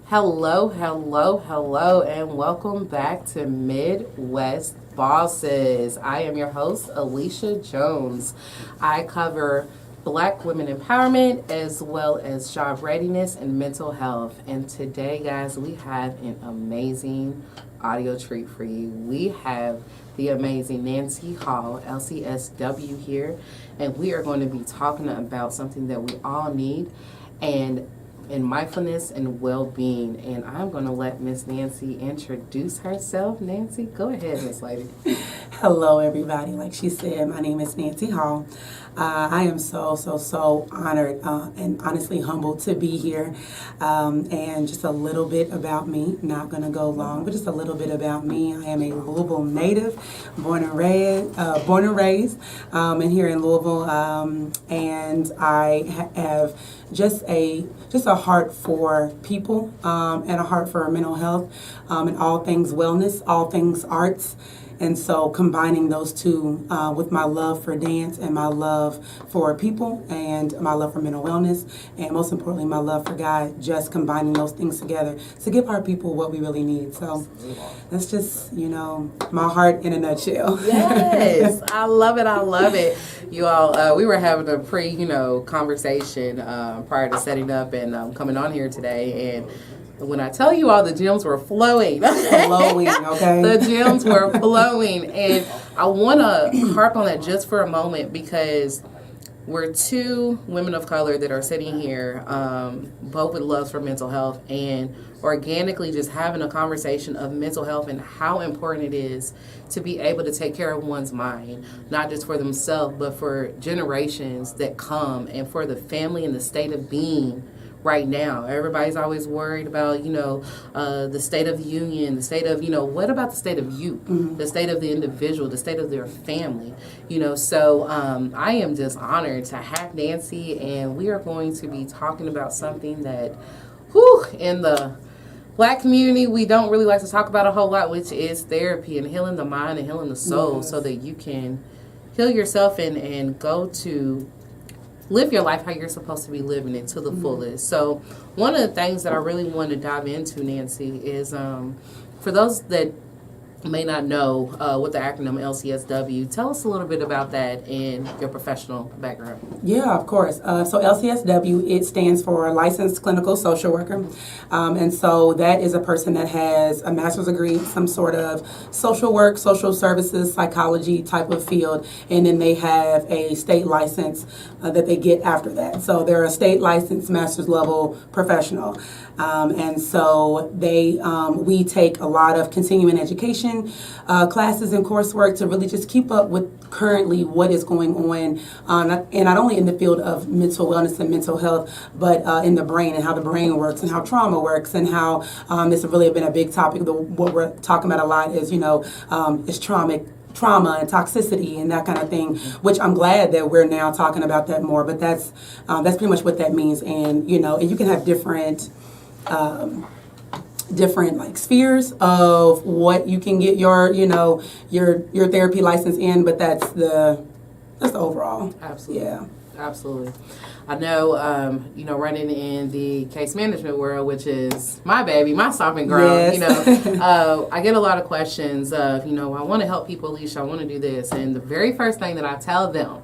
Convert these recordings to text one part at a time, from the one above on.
Hello, hello, hello, and welcome back to Midwest Bosses. I am your host, Alyssia Jones. I cover Black women empowerment as well as job readiness and mental health. And today, guys, we have an amazing audio treat for you. We have the amazing Nancy Hall, LCSW, here, and we are going to be talking about something that we all need, and mindfulness and well-being. And I'm going to let Miss Nancy introduce herself. Nancy, go ahead, Miss Lady. Hello, everybody. Like she said, my name is Nancy Hall. I am so honored and honestly humbled to be here. And just a little bit about me, not going to go long, but just a little bit about me. I am a Louisville native, born and raised and here in Louisville. And I have just a heart for people and a heart for mental health and all things wellness, all things arts. And so combining those two with my love for dance and my love for people and my love for mental wellness and most importantly my love for God, just combining those things together to give our people what we really need. So that's just, my heart in a nutshell. Yes, I love it. I love it. You all, we were having a conversation prior to setting up and coming on here today, and when I tell you all the gems were flowing. Okay? The gems were flowing. And I want to harp on that just for a moment because we're two women of color that are sitting here, both with loves for mental health, and organically just having a conversation of mental health and how important it is to be able to take care of one's mind, not just for themselves, but for generations that come and for the family and the state of being. Right now, everybody's always worried about, the state of the union, the state of, what about the state of you, the state of the individual, the state of their family, So I am just honored to have Nancy, and we are going to be talking about something that, in the Black community, we don't really like to talk about a whole lot, which is therapy and healing the mind and healing the soul, so that you can heal yourself and go to live your life how you're supposed to be living it to the fullest. So one of the things that I really want to dive into, Nancy, is for those that may not know what the acronym LCSW, tell us a little bit about that and your professional background. Yeah, of course. So LCSW, it stands for Licensed Clinical Social Worker. And so that is a person that has a master's degree in some sort of social work, social services, psychology type of field. And then they have a state license that they get after that. So they're a state licensed master's level professional. And so we take a lot of continuing education classes and coursework to really just keep up with currently what is going on, and not only in the field of mental wellness and mental health, but in the brain and how the brain works and how trauma works and how this has really been a big topic. What we're talking about a lot is, is trauma and toxicity and that kind of thing, which I'm glad that we're now talking about that more, but that's pretty much what that means. And, and you can have different like spheres of what you can get your therapy license in, but that's the overall. Absolutely. Yeah. Absolutely. I know, running in the case management world, which is my baby, my stomping ground, Yes. I get a lot of questions of, I want to help people, Alyssia, I want to do this. And the very first thing that I tell them,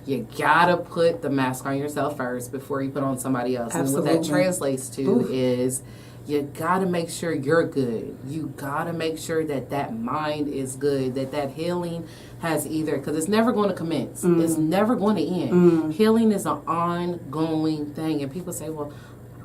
you gotta put the mask on yourself first before you put on somebody else. Absolutely. And what that translates to is you gotta make sure you're good. You gotta make sure that mind is good, that healing has either, because it's never going to commence. It's never going to end. Healing is an ongoing thing. And people say, well,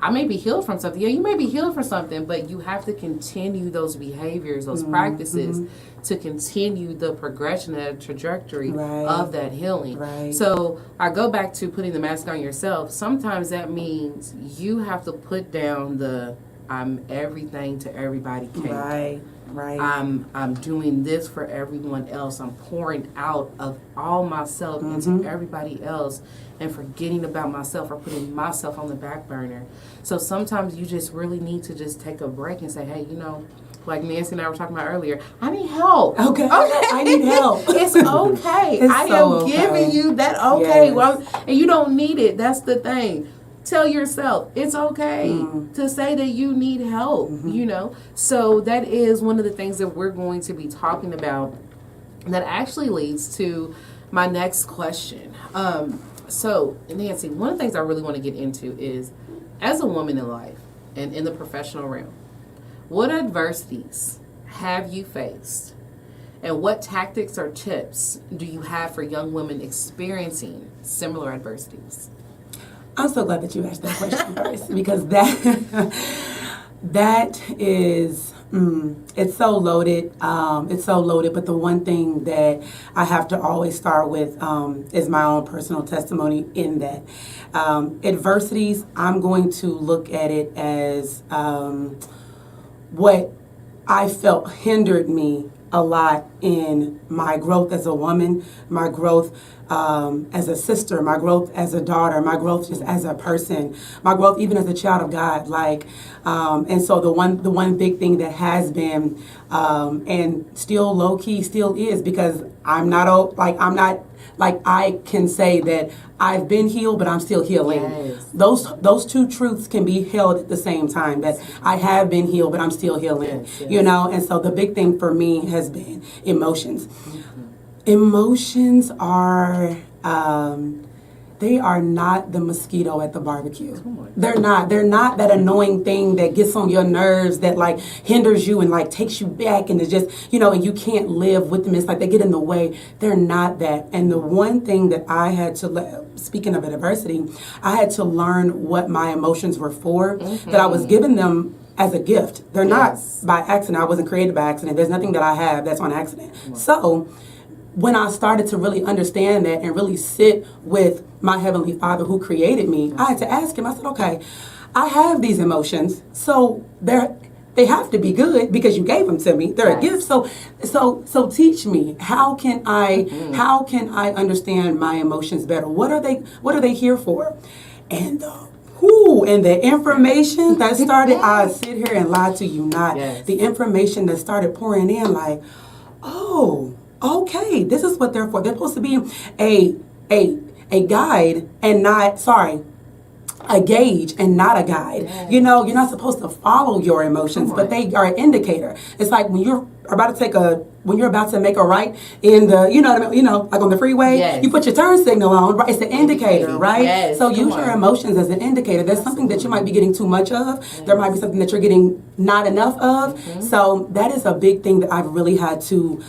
I may be healed from something. Yeah, you may be healed from something, but you have to continue those behaviors, those practices to continue the progression and trajectory of that healing. Right. So I go back to putting the mask on yourself. Sometimes that means you have to put down I'm everything to everybody. Right. I'm doing this for everyone else. I'm pouring out of all myself into everybody else and forgetting about myself or putting myself on the back burner. So sometimes you just really need to just take a break and say, hey, like Nancy and I were talking about earlier, I need help. Okay. I need help. It's okay. I am giving you that okay. Yes. Well, and you don't need it. That's the thing. tell yourself it's okay to say that you need help, So that is one of the things that we're going to be talking about. That actually leads to my next question. So, Nancy, one of the things I really want to get into is, as a woman in life and in the professional realm, what adversities have you faced? And what tactics or tips do you have for young women experiencing similar adversities? I'm so glad that you asked that question first, because that is, it's so loaded. It's so loaded. But the one thing that I have to always start with is my own personal testimony in that. Adversities, I'm going to look at it as what I felt hindered me a lot in my growth as a woman, my growth as a sister, my growth as a daughter, my growth just as a person, my growth even as a child of God. And so the one big thing that has been and still low key still is, because I can say that I've been healed, but I'm still healing. Yes. Those two truths can be held at the same time, that I have been healed, but I'm still healing. Yes. And so the big thing for me has been emotions. Emotions are they are not the mosquito at the barbecue. They're not that annoying thing that gets on your nerves, that hinders you and takes you back, and it's just, and you can't live with them. It's like they get in the way. They're not that. And the one thing that I had to, speaking of adversity, I had to learn what my emotions were for, that I was giving them as a gift. They're not by accident. I wasn't created by accident. There's nothing that I have that's on accident. So when I started to really understand that and really sit with my Heavenly Father who created me, I had to ask him, I said, okay, I have these emotions, so they have to be good because you gave them to me. They're a gift. So teach me, how can I understand my emotions better? What are they here for? And the information that started, I sit here and lie to you not. Yes. The information that started pouring in, okay, this is what they're for. They're supposed to be a guide and not, a gauge and not a guide. Yes. You're not supposed to follow your emotions, but they are an indicator. It's like when you're about to make a right in the, like on the freeway, you put your turn signal on, right? It's an indicator, right? Yes, so use your emotions as an indicator. There's something that you might be getting too much of. Yes. There might be something that you're getting not enough of. So that is a big thing that I've really had to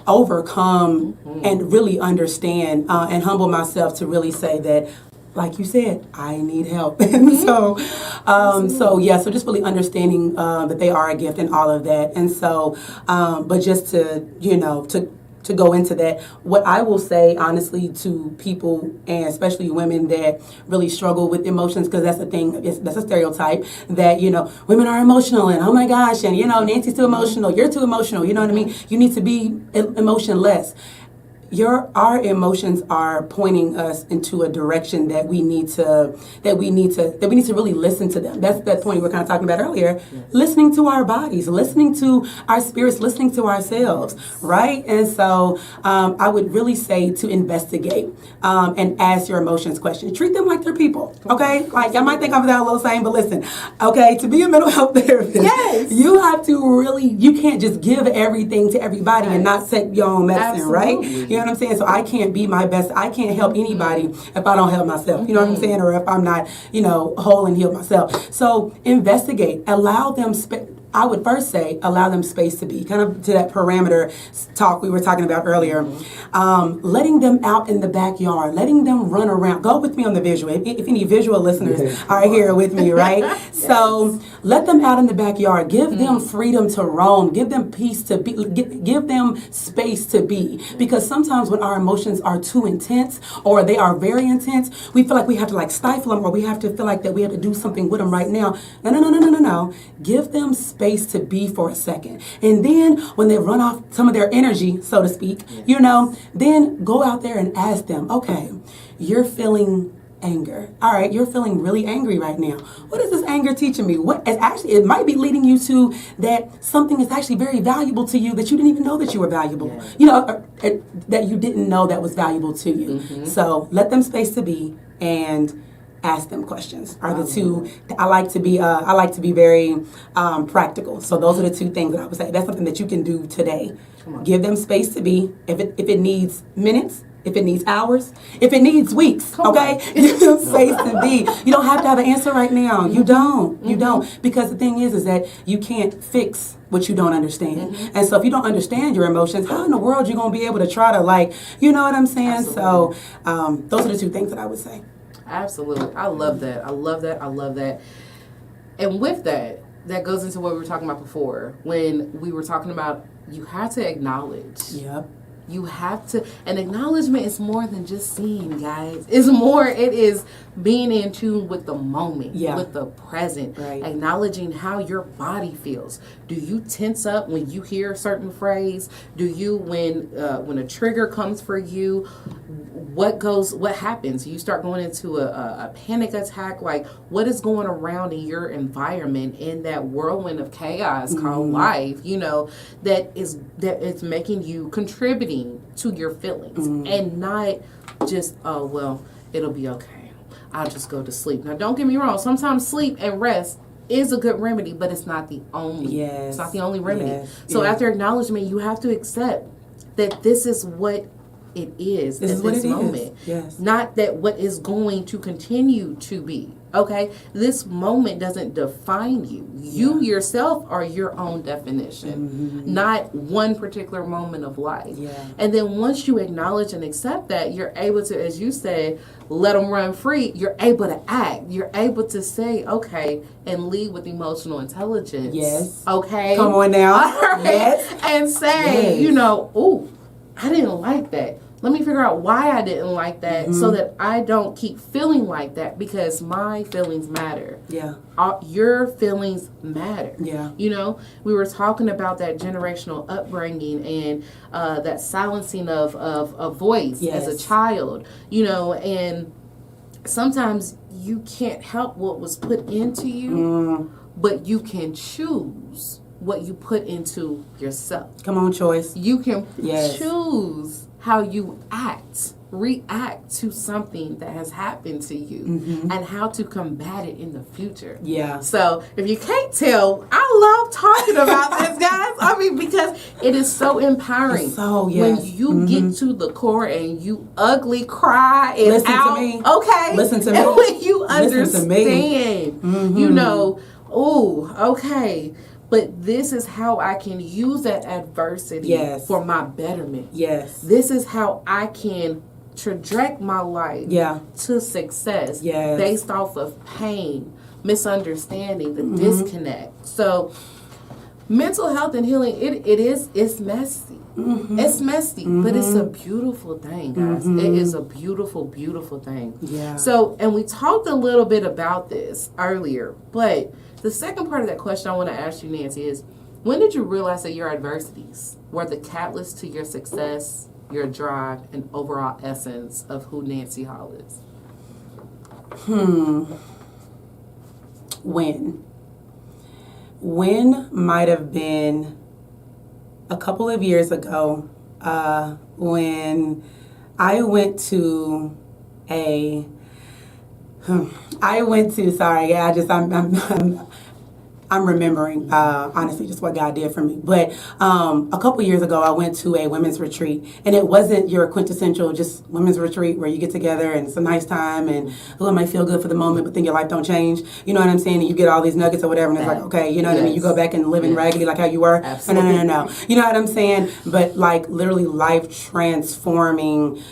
overcome and really understand and humble myself to really say that, like you said, I need help. And so just really understanding that they are a gift and all of that. And so, but just to go into that, what I will say honestly to people, and especially women that really struggle with emotions, because that's the thing, that's a stereotype that, women are emotional and oh my gosh, and Nancy's too emotional, you're too emotional, you know what I mean? You need to be emotionless. Our emotions are pointing us into a direction that we need to really listen to them. That's that point we were kind of talking about earlier. Yes. Listening to our bodies, listening to our spirits, listening to ourselves, right? And so I would really say to investigate and ask your emotions questions. Treat them like they're people, okay? Like, I might think I'm that a little saying, but listen, okay, to be a mental health therapist, you have to really, you can't just give everything to everybody and not take your own medicine, right? You know what I'm saying? So I can't be my best. I can't help anybody if I don't help myself. You know what I'm saying? Or if I'm not, whole and healed myself. So investigate. Allow them I would first say allow them space to be, kind of to that parameter talk we were talking about earlier. Letting them out in the backyard, letting them run around. Go with me on the visual. If any visual listeners are here with me, right? Yes. So let them out in the backyard. Give them freedom to roam. Give them peace to be. Give them space to be. Because sometimes when our emotions are too intense or they are very intense, we feel like we have to stifle them, or we have to feel like that we have to do something with them right now. No. Give them space to be for a second. And then when they run off some of their energy, so to speak, then go out there and ask them, okay, you're feeling anger. All right, you're feeling really angry right now. What is this anger teaching me? It might be leading you to that something is actually very valuable to you that you didn't even know that you were valuable. That you didn't know that was valuable to you. So let them space to be and ask them questions. Are the two. I like to be very practical. So those are the two things that I would say. That's something that you can do today. Give them space to be. If it needs minutes, if it needs hours, if it needs weeks, okay? Give them space to be. You don't have to have an answer right now. You don't. You don't. Because the thing is that you can't fix what you don't understand. And so if you don't understand your emotions, how in the world you going to be able to try to you know what I'm saying? Absolutely. So those are the two things that I would say. Absolutely. I love that. I love that. I love that. And with that, that goes into what we were talking about before when we were talking about you have to acknowledge. Yep. You have to, and acknowledgement is more than just seeing, guys. It's more, it is being in tune with the moment, with the present, acknowledging how your body feels. Do you tense up when you hear a certain phrase? Do you, when a trigger comes for you, what happens? You start going into a panic attack. Like, what is going around in your environment, in that whirlwind of chaos called life, you know, that it's making you contributing to your feelings and not just, oh, well, it'll be okay. I'll just go to sleep. Now, don't get me wrong. Sometimes sleep and rest is a good remedy, but it's not the only. It's not the only remedy. So after acknowledgement, you have to accept that this is what it is at this moment. Not that what is going to continue to be. Okay? This moment doesn't define you. You yourself are your own definition, not one particular moment of life. And then once you acknowledge and accept that, you're able to, as you said, let them run free. You're able to act. You're able to say, okay, and lead with emotional intelligence. Okay? Come on now. All right? And say, you know, oh, I didn't like that. Let me figure out why I didn't like that so that I don't keep feeling like that, because my feelings matter. Your feelings matter. You know, we were talking about that generational upbringing and that silencing of voice as a child, you know, and sometimes you can't help what was put into you, but you can choose what you put into yourself. Come on, choice. You can choose how you react to something that has happened to you and how to combat it in the future. So if you can't tell, I love talking about this, guys. I mean, because it is so empowering. When you get to the core and you ugly cry and listen to me. Okay. Listen to me. And when you understand, you know, oh, okay. But this is how I can use that adversity for my betterment. This is how I can traject my life to success based off of pain, misunderstanding, the disconnect. So mental health and healing, it's messy. It's messy, but it's a beautiful thing, guys. It is a beautiful, beautiful thing. So, and we talked a little bit about this earlier, but the second part of that question I want to ask you, Nancy, is when did you realize that your adversities were the catalyst to your success, your drive, and overall essence of who Nancy Hall is? When might have been a couple of years ago when I went to I'm remembering, honestly, just what God did for me. But a couple years ago, I went to a women's retreat, and it wasn't your quintessential just women's retreat where you get together and it's a nice time and it might feel good for the moment, but then your life don't change. You know what I'm saying? And you get all these nuggets or whatever, and it's like, okay, you know what I mean? You go back and live in raggedy like how you were. Absolutely. No. You know what I'm saying? But like literally life transforming.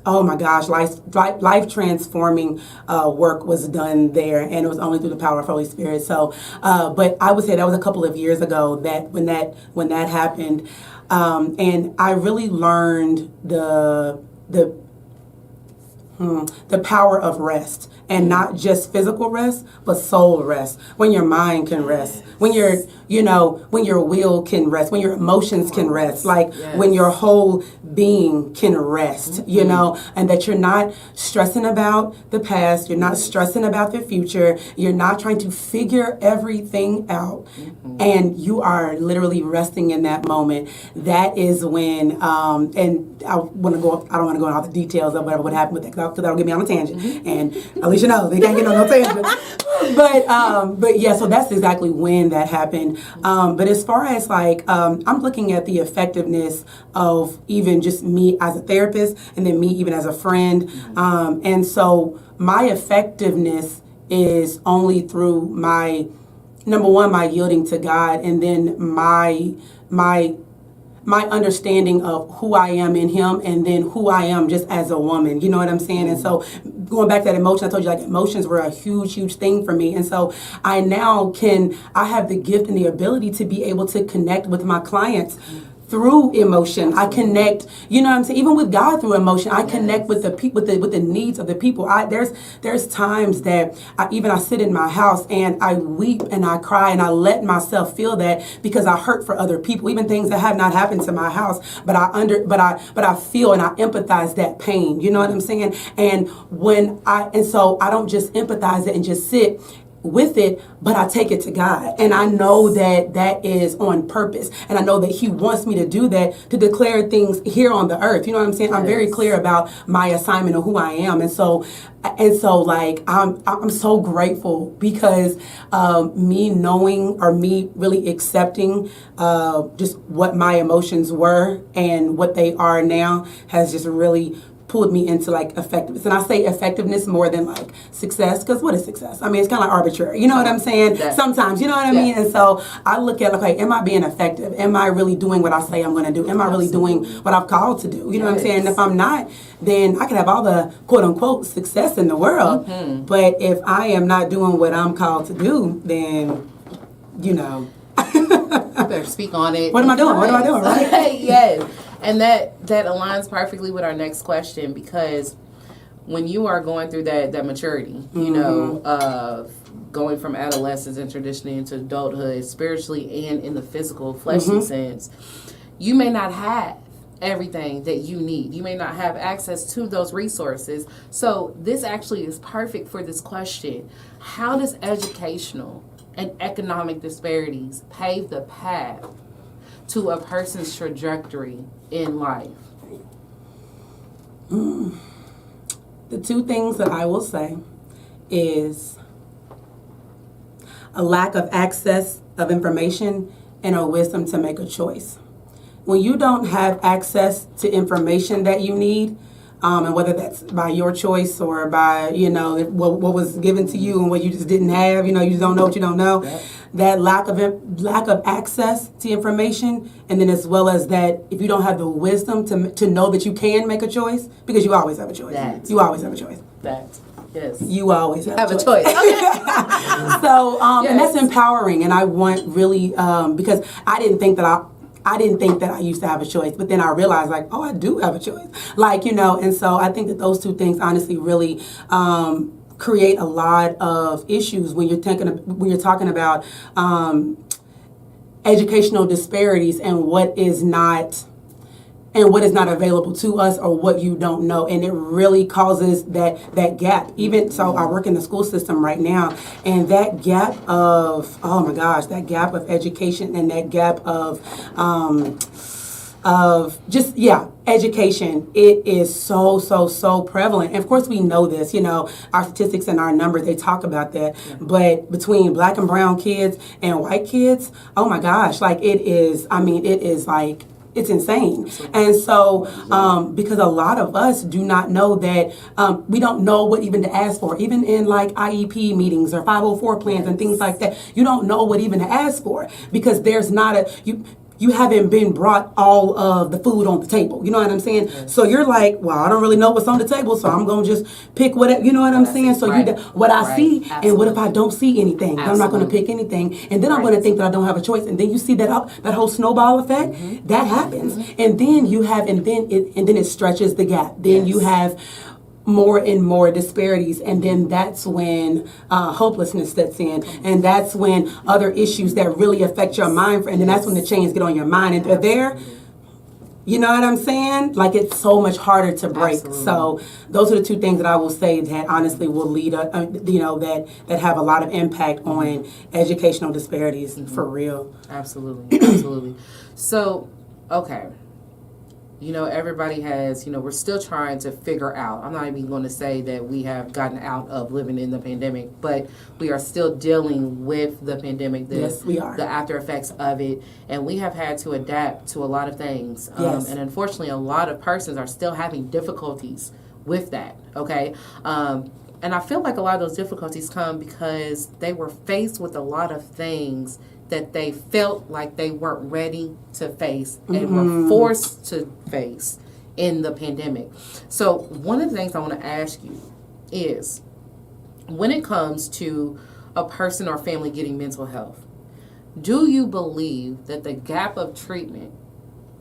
Oh my gosh, life transforming work was done there, and it was only through the power of Holy Spirit. So, but I would say that was a couple of years ago that when that happened, and I really learned the power of rest, and not just physical rest, but soul rest. When your mind can rest, when when your will can rest, when your emotions can rest, like when your whole being can rest, and that you're not stressing about the past, you're not stressing about the future, you're not trying to figure everything out, and you are literally resting in that moment. That is when, and I don't want to go into all the details of whatever would happen with that, because because that'll get me on a tangent. And Alyssia knows they can't get on no tangent. But yeah, so that's exactly when that happened. But as far as like, I'm looking at the effectiveness of even just me as a therapist, and then me even as a friend. And so my effectiveness is only through my, number one, my yielding to God, and then my understanding of who I am in Him, and then who I am just as a woman. You know what I'm saying? And so going back to that emotion, I told you, like, emotions were a huge thing for me. And so I have the gift and the ability to be able to connect with my clients through emotion. I connect, you know what I'm saying, even with God through emotion. I connect with the people, with the needs of the people. There's times that I sit in my house and I weep and I cry and I let myself feel that, because I hurt for other people, even things that have not happened to my house, but I feel and I empathize that pain. You know what I'm saying? And so I don't just empathize it and just sit with it, but I take it to God. And I know that is on purpose. And I know that He wants me to do that, to declare things here on the earth. You know what I'm saying? I'm very clear about my assignment of who I am. And so like, I'm so grateful, because me knowing, or me really accepting just what my emotions were and what they are now has just really pulled me into like effectiveness. And I say effectiveness more than like success, because what is success? I mean, it's kind of arbitrary. You know what I'm saying? Sometimes, you know what I mean? And so I look at, okay, am I being effective? Am I really doing what I say I'm going to do? Am I really doing what I've called to do? You know what I'm saying? And if I'm not, then I can have all the quote unquote success in the world. But if I am not doing what I'm called to do, then, you know. I better speak on it. What am I doing? What am I doing? Right? Yes. And that aligns perfectly with our next question, because when you are going through that maturity, you know, of going from adolescence and transitioning into adulthood, spiritually and in the physical, fleshly sense, you may not have everything that you need. You may not have access to those resources. So this actually is perfect for this question. How does educational and economic disparities pave the path to a person's trajectory in life? The two things that I will say is a lack of access of information and a wisdom to make a choice. When you don't have access to information that you need, and whether that's by your choice or by, you know, what was given to you and what you just didn't have, you know, you just don't know what you don't know. Yep. That lack of access to information, and then as well as that, if you don't have the wisdom to know that you can make a choice, because you always have a choice. You always have a choice. Yes. You always have a choice. Okay. So, and that's empowering, and I want really, because I didn't think that I used to have a choice, but then I realized, like, oh, I do have a choice. Like, you know, and so I think that those two things honestly really create a lot of issues when you're talking about educational disparities and what is not available to us, or what you don't know. And it really causes that gap. Even so, I work in the school system right now, and that gap of, oh my gosh, that gap of education and that gap of education, it is so prevalent. And of course we know this, you know, our statistics and our numbers, they talk about that. But between black and brown kids and white kids, oh my gosh, like it is like, it's insane. And so, because a lot of us do not know that, we don't know what even to ask for, even in like IEP meetings or 504 plans and things like that. You don't know what even to ask for, because there's not you haven't been brought all of the food on the table. You know what I'm saying? Yes. So you're like, well, I don't really know what's on the table, so I'm going to just pick whatever, you know what I'm saying? So what I see, absolutely. And what if I don't see anything? Absolutely. I'm not going to pick anything. And then I'm going to think that I don't have a choice. And then you see that whole snowball effect, that happens. And then it stretches the gap. Then you have more and more disparities, and then that's when hopelessness sets in, and that's when other issues that really affect your mind, and then that's when the chains get on your mind, and they're there. You know what I'm saying? Like, it's so much harder to break. Absolutely. So those are the two things that I will say that honestly will lead, that have a lot of impact on educational disparities, for real. Absolutely. So, okay. everybody has, we're still trying to figure out. I'm not even going to say that we have gotten out of living in the pandemic, but we are still dealing with the pandemic, yes, we are. The after effects of it, and we have had to adapt to a lot of things. Yes. And unfortunately, a lot of persons are still having difficulties with that, okay? And I feel like a lot of those difficulties come because they were faced with a lot of things that they felt like they weren't ready to face and were forced to face in the pandemic. So one of the things I want to ask you is, when it comes to a person or family getting mental health, do you believe that the gap of treatment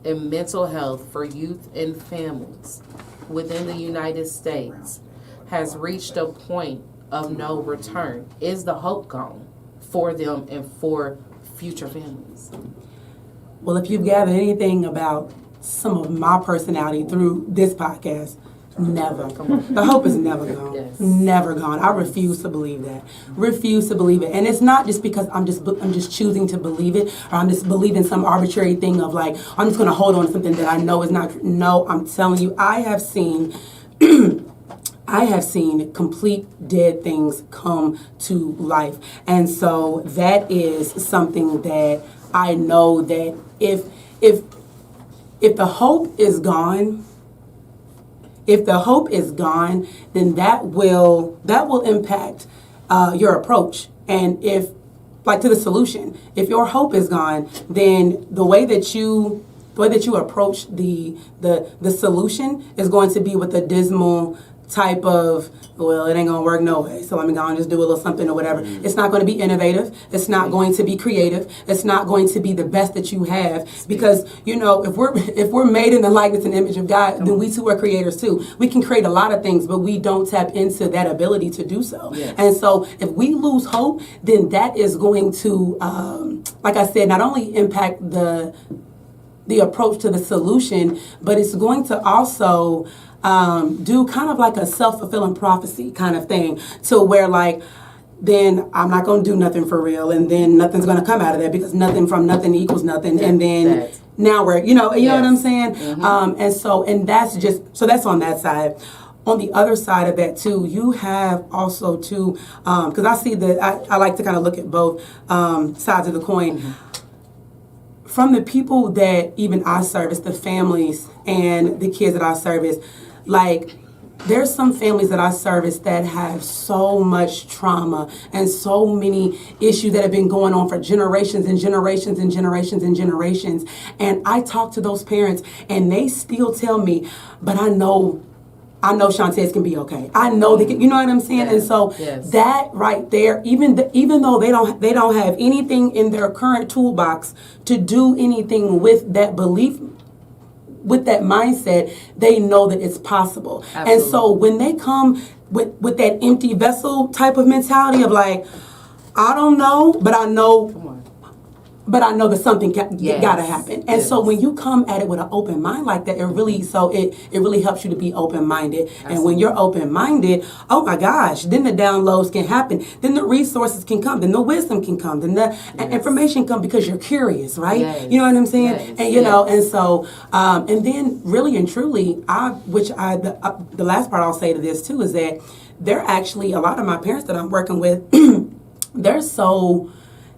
in mental health for youth and families within the United States has reached a point of no return? Is the hope gone for them and for future families? Well, if you've gathered anything about some of my personality through this podcast, never. The hope is never gone. Yes. Never gone. I refuse to believe that. Refuse to believe it. And it's not just because I'm just choosing to believe it, or I'm just believing some arbitrary thing of like, I'm just going to hold on to something that I know is not true. No, I'm telling you, I have seen complete dead things come to life. And so that is something that I know that if the hope is gone, then that will impact your approach. And if, like, to the solution, if your hope is gone, then the way that you approach the solution is going to be with a dismal type of, well, it ain't gonna work no way, so let me go and just do a little something or whatever. It's not going to be innovative. It's not going to be creative. It's not going to be the best that you have, because if we're made in the likeness and image of God, then we too are creators too. We can create a lot of things, but we don't tap into that ability to do so. Yes. And so if we lose hope, then that is going to, like I said, not only impact the approach to the solution, but it's going to also do kind of like a self-fulfilling prophecy kind of thing, to where like, then I'm not going to do nothing for real, and then nothing's going to come out of that, because nothing from nothing equals nothing, and then now we're, you know what I'm saying? Mm-hmm. And that's on that side. On the other side of that too, you have also too, because I see that I like to kind of look at both sides of the coin. Mm-hmm. From the people that even I service, the families and the kids that I service, like, there's some families that I service that have so much trauma and so many issues that have been going on for generations and generations and generations and generations. And I talk to those parents and they still tell me, but I know Shantae can be okay. I know they can, you know what I'm saying? Yes. And so that right there, even though they don't have anything in their current toolbox to do anything with that belief, with that mindset, they know that it's possible. Absolutely. And so when they come with that empty vessel type of mentality of like, I don't know, but I know. But I know that something gotta happen. And so when you come at it with an open mind like that, it really helps you to be open-minded. Absolutely. And when you're open-minded, oh my gosh, then the downloads can happen. Then the resources can come. Then the wisdom can come. Then the information come, because you're curious, right? Yes. You know what I'm saying? Yes. And and so and then really and truly, the last part I'll say to this too is that they're actually, a lot of my parents that I'm working with,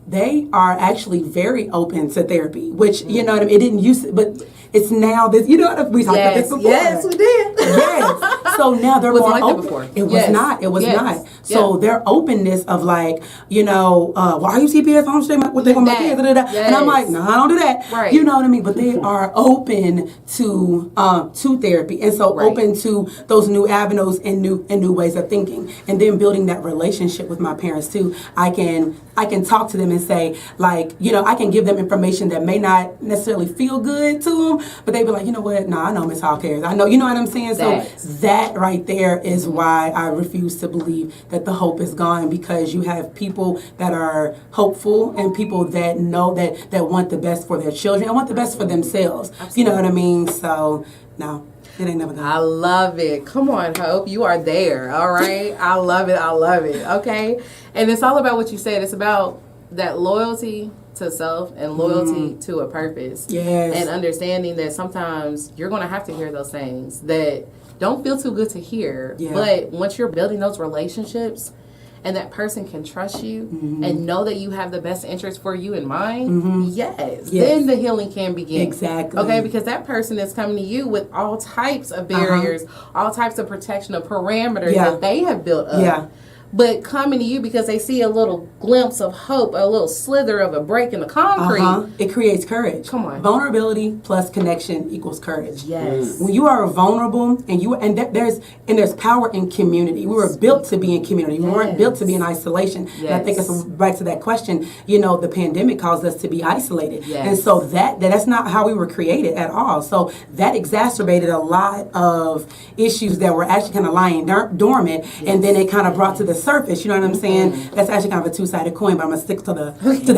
they are actually very open to therapy, which, you know what I mean, it didn't used to, but it's now this, you know what, we talked about this before. Yes, we did. Yes. So now they're more open. Before. It was not. So their openness of like, why are you CPS? I don't say what they want my kids. Yes. And I'm like, no, I don't do that. Right. You know what I mean? But they are open to therapy, and so open to those new avenues and new ways of thinking, and then building that relationship with my parents too. I can talk to them and say, like, I can give them information that may not necessarily feel good to them, but they be like, you know what? No, I know Miss Hall cares. I know, you know what I'm saying? So that right there is why I refuse to believe that the hope is gone, because you have people that are hopeful and people that know that want the best for their children and want the best for themselves. Absolutely. You know what I mean? So, no. It ain't never gonna. I love it. Come on, Hope. You are there. All right. I love it. Okay. And it's all about what you said. It's about that loyalty to self and loyalty to a purpose. Yes. And understanding that sometimes you're going to have to hear those things that don't feel too good to hear. Yeah. But once you're building those relationships and that person can trust you and know that you have the best interest for you in mind, yes, then the healing can begin. Exactly. Okay, because that person is coming to you with all types of barriers, all types of protection, of parameters that they have built up. Yeah. But coming to you because they see a little glimpse of hope, a little slither of a break in the concrete. It creates courage. Come on. Vulnerability plus connection equals courage. Yes. When you are vulnerable there's power in community. We were built to be in community. We weren't built to be in isolation. Yes. And I think it's back to that question, the pandemic caused us to be isolated. Yes. And so that's not how we were created at all. So that exacerbated a lot of issues that were actually kind of lying dormant, and then it kind of brought to the surface, you know what I'm saying? That's actually kind of a two-sided coin, but I'm gonna stick to the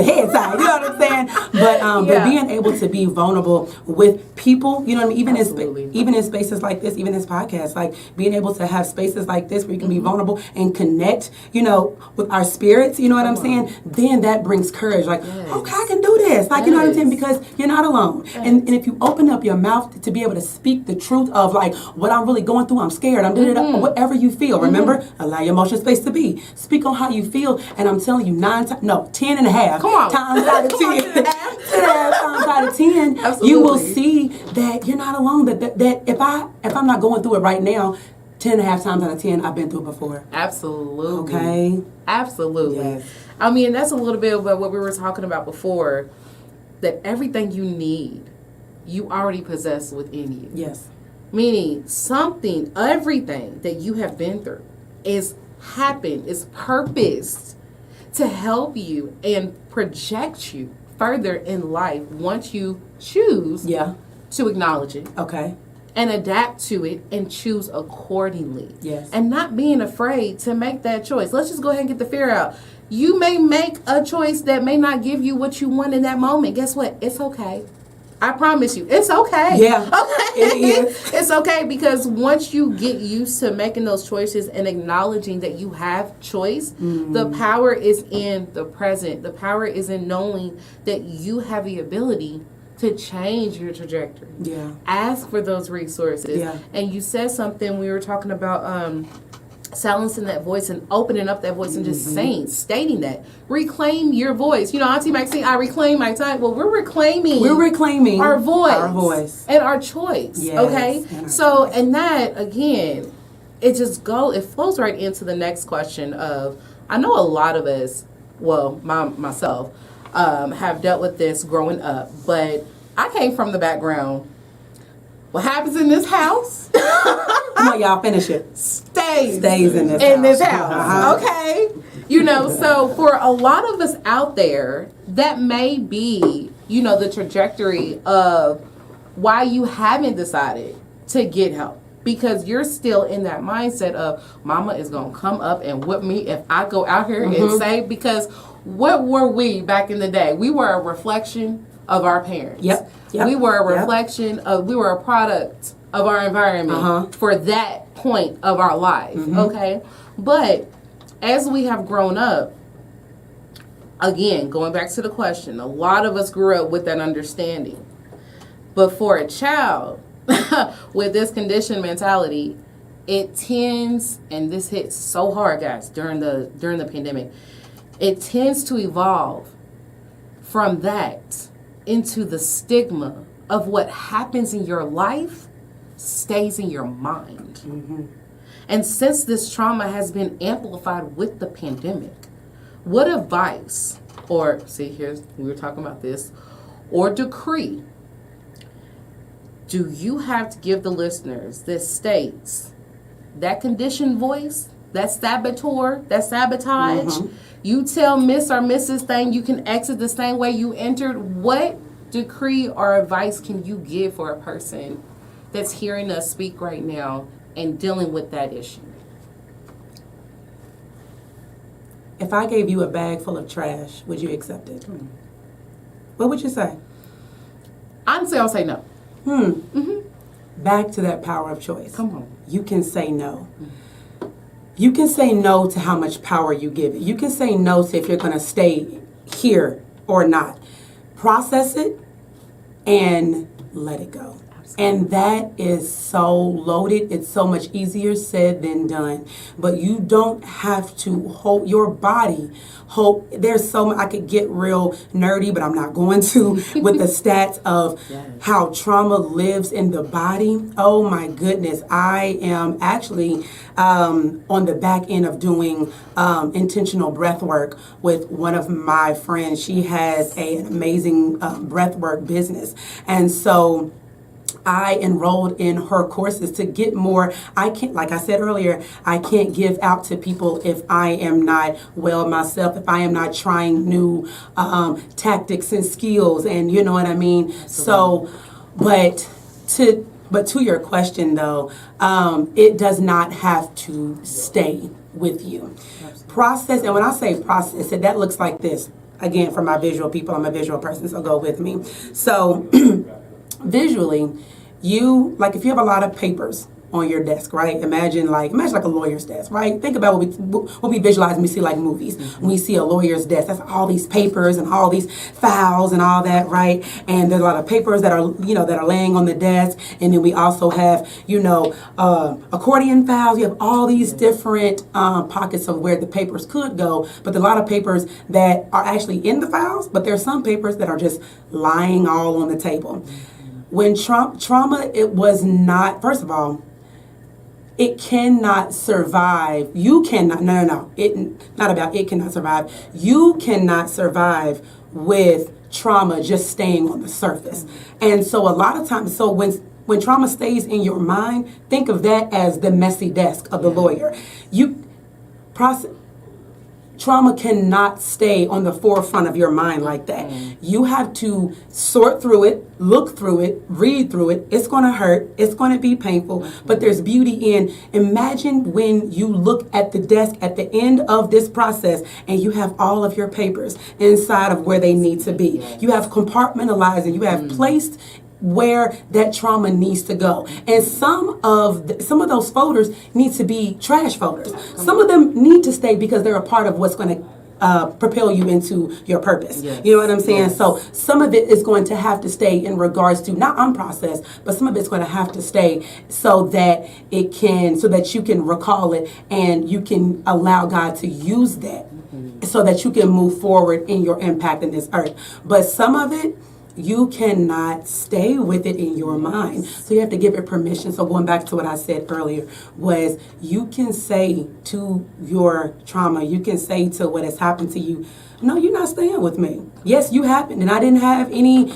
head side, you know what I'm saying? But being able to be vulnerable with people, you know what I mean? Even in spaces like this, even this podcast, like being able to have spaces like this where you can be vulnerable and connect, with our spirits, you know what I'm saying? Then that brings courage, like, okay, I can do this, like, you know what I'm saying? Because you're not alone. And if you open up your mouth to be able to speak the truth of like what I'm really going through, I'm scared, I'm doing it, whatever you feel. Remember, allow your emotion space to be. Speak on how you feel, and I'm telling you, 10 and a half times out of 10, 10 times out of 10, you will see that you're not alone. That if I'm not going through it right now, 10 and a half times out of 10, I've been through it before. Absolutely. Okay. Absolutely. Yes. I mean, that's a little bit about what we were talking about before. That everything you need, you already possess within you. Yes. Meaning everything that you have been through is purposed to help you and project you further in life once you choose to acknowledge it. Okay. And adapt to it and choose accordingly. Yes. And not being afraid to make that choice. Let's just go ahead and get the fear out. You may make a choice that may not give you what you want in that moment. Guess what? It's okay. I promise you, it's okay. Yeah. Okay. It is. It's okay, because once you get used to making those choices and acknowledging that you have choice, the power is in the present. The power is in knowing that you have the ability to change your trajectory. Yeah. Ask for those resources. Yeah. And you said something, we were talking about silencing that voice and opening up that voice and just stating that. Reclaim your voice. Auntie Maxine, I reclaim my time. Well, we're reclaiming our voice. Our voice. And our choice. Yes. Okay? And that, again, it flows right into the next question of, I know a lot of us, myself, have dealt with this growing up, but I came from the background. What happens in this house? Come on, y'all, finish it. Stays in this house. Okay. So for a lot of us out there, that may be, the trajectory of why you haven't decided to get help. Because you're still in that mindset of, mama is going to come up and whip me if I go out here and say, because what were we back in the day? We were a reflection of our parents. Yep. We were a reflection of, we were a product of our environment for that point of our life. Okay. But as we have grown up, again, going back to the question, a lot of us grew up with that understanding. But for a child with this conditioned mentality, it tends, and this hits so hard, guys, during the pandemic, it tends to evolve from that into the stigma of what happens in your life stays in your mind. And since this trauma has been amplified with the pandemic, what advice, or we were talking about this, or decree do you have to give the listeners that states that conditioned voice, that saboteur, that sabotage? You tell Miss or Mrs. thing you can exit the same way you entered. What decree or advice can you give for a person that's hearing us speak right now and dealing with that issue? If I gave you a bag full of trash, would you accept it? What would you say? Honestly, I'll say no. Back to that power of choice. Come on. You can say no. You can say no to how much power you give it. You can say no to if you're going to stay here or not. Process it and let it go. And that is so loaded. It's so much easier said than done. But you don't have to hold your body. There's so much, I could get real nerdy, but I'm not going to, with the stats of how trauma lives in the body. Oh my goodness. I am actually on the back end of doing intentional breath work with one of my friends. She has an amazing breath work business. And so I enrolled in her courses to get more. I can't, like I said earlier, I can't give out to people if I am not well myself, if I am not trying new tactics and skills, and you know what I mean? So, but to your question though, it does not have to stay with you. Process, and when I say process, that looks like this. Again, for my visual people, I'm a visual person, so go with me. So visually, like if you have a lot of papers on your desk, right? Imagine like a lawyer's desk, right? Think about what we visualize when we see like movies. When we see a lawyer's desk, that's all these papers and all these files and all that, right? And there's a lot of papers that are laying on the desk. And then we also have, accordion files. You have all these different pockets of where the papers could go. But there are a lot of papers that are actually in the files, but there's some papers that are just lying all on the table. When trauma, it was not, first of all, it cannot survive. You cannot, it cannot survive. You cannot survive with trauma just staying on the surface. And so a lot of times, when trauma stays in your mind, think of that as the messy desk of the lawyer. Trauma cannot stay on the forefront of your mind like that. You have to sort through it, look through it, read through it. It's going to hurt. It's going to be painful. But there's beauty in, imagine when you look at the desk at the end of this process and you have all of your papers inside of where they need to be. You have compartmentalized and you have placed where that trauma needs to go. And some of those folders need to be trash folders. Some of them need to stay because they're a part of what's going to propel you into your purpose. Yes. You know what I'm saying? Yes. So some of it is going to have to stay in regards to not unprocessed, but some of it's going to have to stay so that you can recall it and you can allow God to use that so that you can move forward in your impact in this earth. But some of it, you cannot stay with it in your mind. So you have to give it permission. So going back to what I said earlier was you can say to your trauma, you can say to what has happened to you, no, you're not staying with me. Yes, you happened. And I didn't have any,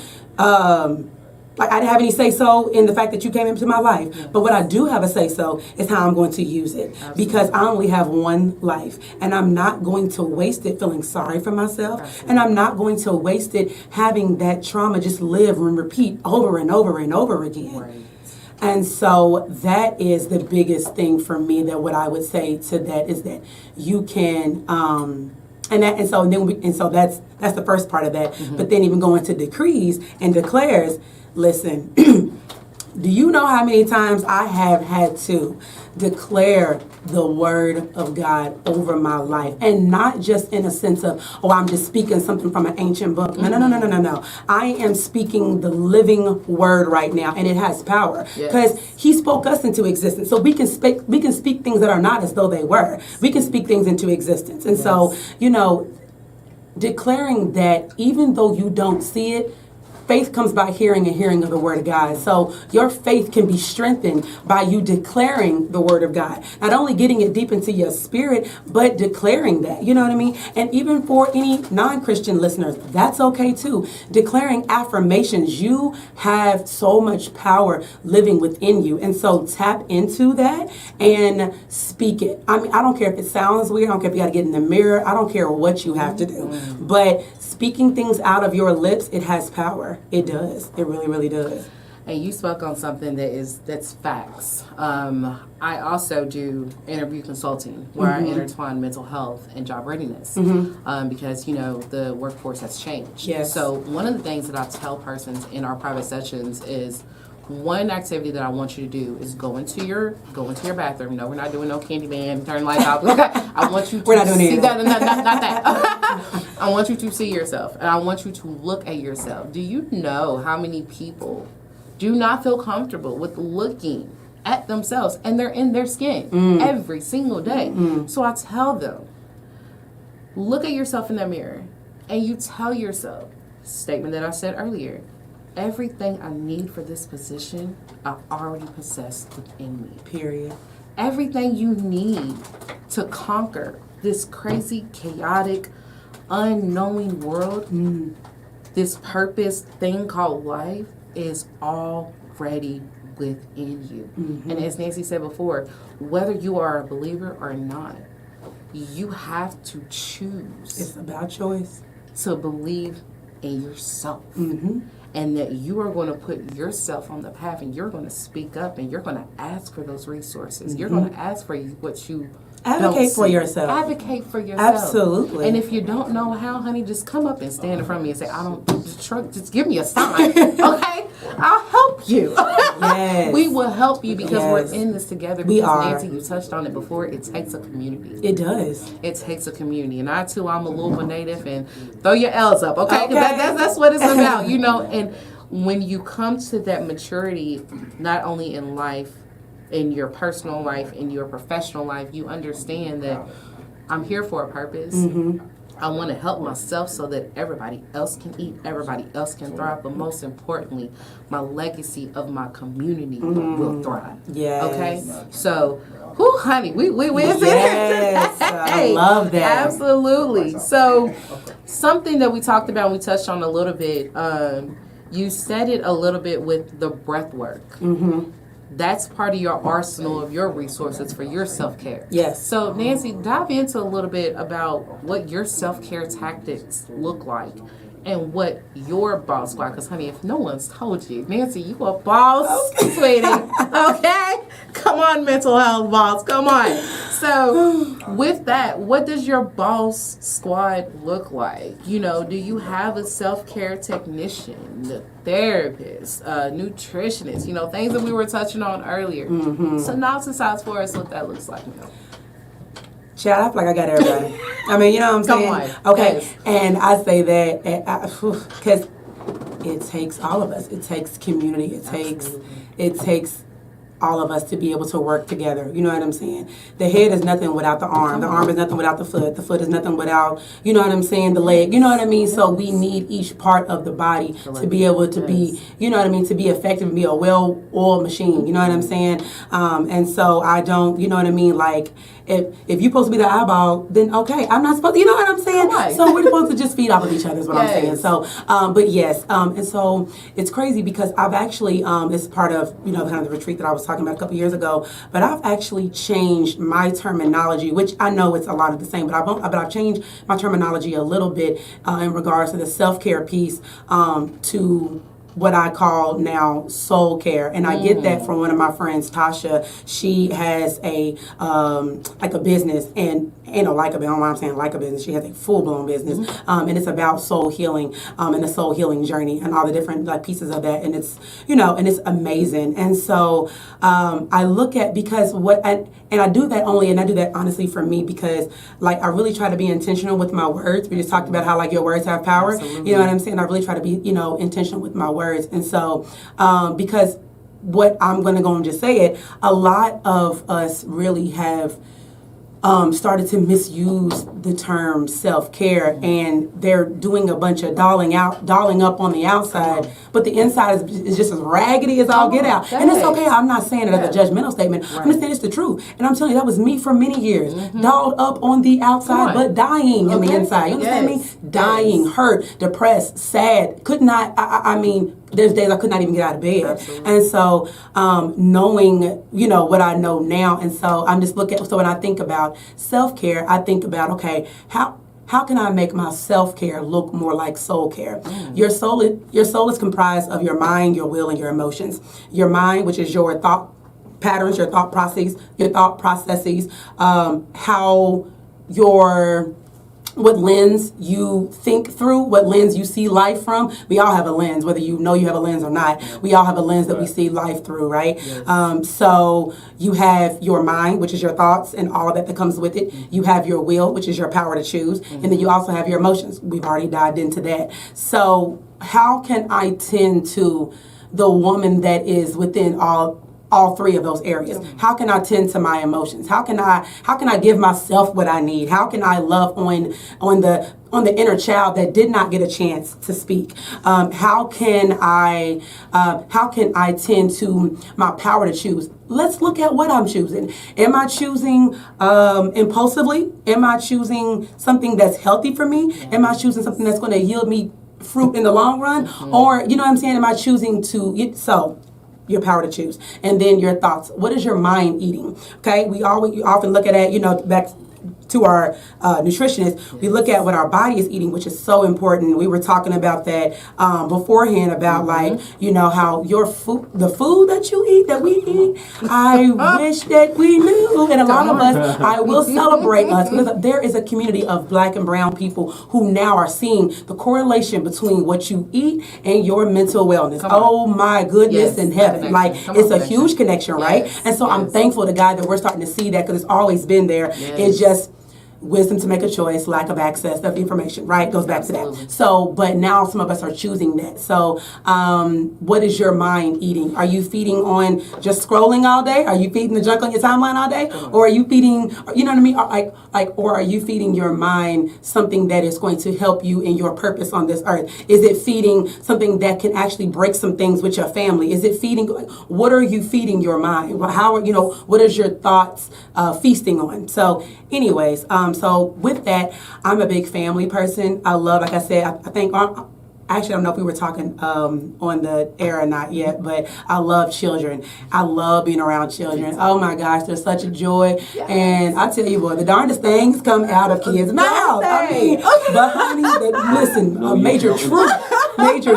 I didn't have any say-so in the fact that you came into my life. Yes. But what I do have a say-so is how I'm going to use it. Absolutely. Because I only have one life. And I'm not going to waste it feeling sorry for myself. Absolutely. And I'm not going to waste it having that trauma just live and repeat over and over and over again. Right. And so that is the biggest thing for me, that what I would say to that is that you can... So that's the first part of that. Mm-hmm. But then even going to decrees and declares, listen, do you know how many times I have had to declare the word of God over my life? And not just in a sense of, I'm just speaking something from an ancient book. No. I am speaking the living word right now, and it has power. Because he spoke us into existence. So we can speak things that are not as though they were. We can speak things into existence. And so, declaring that even though you don't see it, faith comes by hearing and hearing of the word of God. So your faith can be strengthened by you declaring the word of God. Not only getting it deep into your spirit, but declaring that. You know what I mean? And even for any non-Christian listeners, that's okay too. Declaring affirmations. You have so much power living within you. And so tap into that and speak it. I mean, I don't care if it sounds weird. I don't care if you got to get in the mirror. I don't care what you have to do. But speaking things out of your lips, it has power. It does. It really, really does. And you spoke on something that's facts. I also do interview consulting where I intertwine mental health and job readiness because, the workforce has changed. Yes. So one of the things that I tell persons in our private sessions is one activity that I want you to do is go into your bathroom. No, we're not doing no Candyman, turn lights off. I want you to We're not doing see that. Not that. I want you to see yourself, and I want you to look at yourself. Do you know how many people do not feel comfortable with looking at themselves, and they're in their skin every single day? So I tell them, look at yourself in that mirror, and you tell yourself, statement that I said earlier, everything I need for this position, I already possess within me. Period. Everything you need to conquer this crazy, chaotic, unknowing world, this purpose thing called life, is already within you. And as Nancy said before, whether you are a believer or not, you have to choose. It's about choice. To believe in yourself. And that you are going to put yourself on the path, and you're going to speak up, and you're going to ask for those resources. You're going to ask for what you Advocate for yourself. Advocate for yourself. Absolutely. And if you don't know how, honey, just come up and stand in front of me and say, just give me a sign, okay? I'll help you. Yes. We will help you because Yes. we're in this together. We Because are. Nancy, you touched on it before, it takes a community. It does. It takes a community. And I, too, I'm a Louisville native, and throw your L's up, okay? 'Cause Okay. that's what it's about, you know? And when you come to that maturity, not only in life, in your personal life, in your professional life, you understand that I'm here for a purpose. I want to help myself so that everybody else can eat, everybody else can thrive, but most importantly, my legacy of my community will thrive. Yes. Okay? So, honey, we Yes, I love that. Absolutely. So, something that we talked about, we touched on a little bit, you said it a little bit with the breath work. That's part of your arsenal of your resources for your self-care. Yes. So, Nancy, dive into a little bit about what your self-care tactics look like and what your boss squad, because, honey, if no one's told you, Nancy, you a boss, sweetie, okay? Come on, mental health boss, come on. So, with that, what does your boss squad look like? You know, do you have a self-care technician, a therapist, a nutritionist, you know, things that we were touching on earlier? Synopsize for us what that looks like now. Child, I feel like I got everybody. I mean, you know what I'm saying? Come on. Okay, Yes. and I say that because it takes all of us. It takes community. It takes all of us to be able to work together. You know what I'm saying? The head is nothing without the arm. The arm is nothing without the foot. The foot is nothing without, you know what I'm saying, the leg. You know what I mean? So we need each part of the body to be able to be, you know what I mean, to be effective and be a well-oiled machine. You know what I'm saying? And so I don't, you know what I mean, like, if you're supposed to be the eyeball, then okay, I'm not supposed to, you know what I'm saying? Right. So we're supposed to just feed off of each other is what I'm saying. Yes. So, but yes, and so it's crazy because I've actually, it's part of, you know, kind of the retreat that I was talking about a couple years ago, but I've actually changed my terminology, which I know it's a lot of the same, but I've changed my terminology a little bit in regards to the self-care piece to what I call now soul care. And I get that from one of my friends, Tasha. She has a like a business, and ain't no like a business, I don't know why I'm saying like a business. She has a full-blown business. And it's about soul healing and the soul healing journey and all the different like pieces of that. And it's, you know, and it's amazing. And so I look at, because and I do that only, and I do that honestly for me because like I really try to be intentional with my words. We just talked about how like your words have power. Absolutely. You know what I'm saying? I really try to be, you know, intentional with my words. And so, because what I'm going to go and just say it, a lot of us really have started to misuse the term self-care, and they're doing a bunch of dolling up on the outside, but the inside is just as raggedy as all get out. And it's okay. I'm not saying it as a judgmental statement. I'm just saying it's the truth. And I'm telling you, that was me for many years. Dolled up on the outside, but dying in the inside. You understand me? Dying, hurt, depressed, sad. Could not, I mean, there's days I could not even get out of bed. Absolutely. And so knowing, you know, what I know now, and so I'm just looking, so when I think about self-care, I think about, okay, how can I make my self-care look more like soul care? Your soul is comprised of your mind, your will, and your emotions. Your mind, which is your thought patterns, your thought processes, how your what lens you think through, what lens you see life from. We all have a lens, whether you know you have a lens or not. We all have a lens that we see life through, right? Yes. So you have your mind, which is your thoughts and all of that comes with it. You have your will, which is your power to choose. And then you also have your emotions. We've already dived into that. So how can I tend to the woman that is within all three of those areas? How can I tend to my emotions? How can I give myself what I need? How can I love on the inner child that did not get a chance to speak? How can I tend to my power to choose? Let's look at what I'm choosing. Am I choosing impulsively? Am I choosing something that's healthy for me? Am I choosing something that's going to yield me fruit in the long run? Or, you know what I'm saying? Am I choosing to your power to choose, and then your thoughts. What is your mind eating? Okay, you often look at it, back to our nutritionist, we look at what our body is eating, which is so important. We were talking about that beforehand about how your food, the food that you eat, that we eat, I wish that we knew. And a lot of us, I will celebrate us, because there is a community of Black and brown people who now are seeing the correlation between what you eat and your mental wellness. Oh my goodness in heaven. Like, it's a huge connection, right? And so I'm thankful to God that we're starting to see that, because it's always been there. It's just wisdom to make a choice, lack of access of information, right? Goes back to that. So, but now some of us are choosing that. So, what is your mind eating? Are you feeding on just scrolling all day? Are you feeding the junk on your timeline all day? Or are you feeding, you know what I mean? Or are you feeding your mind something that is going to help you in your purpose on this earth? Is it feeding something that can actually break some things with your family? Is it feeding, what are you feeding your mind? How are, what is your thoughts feasting on? So anyways, so with that, I'm a big family person. I love, like I said, I think, actually, I don't know if we were talking on the air or not yet, but I love children. I love being around children. Oh my gosh, they're such a joy. Yes. And I tell you what, the darndest things come out of kids' mouths. I mean, but honey, listen, major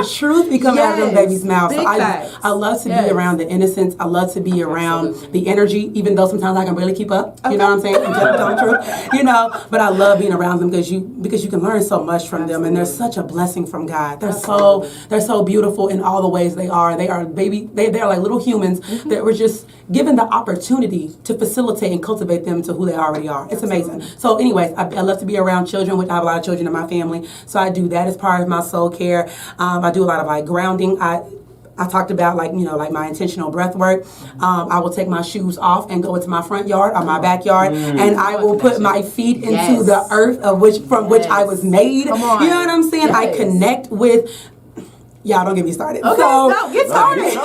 truth be coming out of them babies' mouths. So I love to be around the innocence. I love to be around the energy, even though sometimes I can really keep up. You know what I'm saying? I'm just telling the truth. But I love being around them because you can learn so much from them, and they're such a blessing from God. They're so beautiful in all the ways they are. They are they're like little humans that were just given the opportunity to facilitate and cultivate them to who they already are. It's amazing. So anyways, I love to be around children, which I have a lot of children in my family. So I do that as part of my soul care. I do a lot of grounding. I talked about like my intentional breath work. I will take my shoes off and go into my front yard or my backyard, and I will put my feet into the earth from which I was made. You know what I'm saying? I connect with. Y'all don't get me started. Okay, so, get started.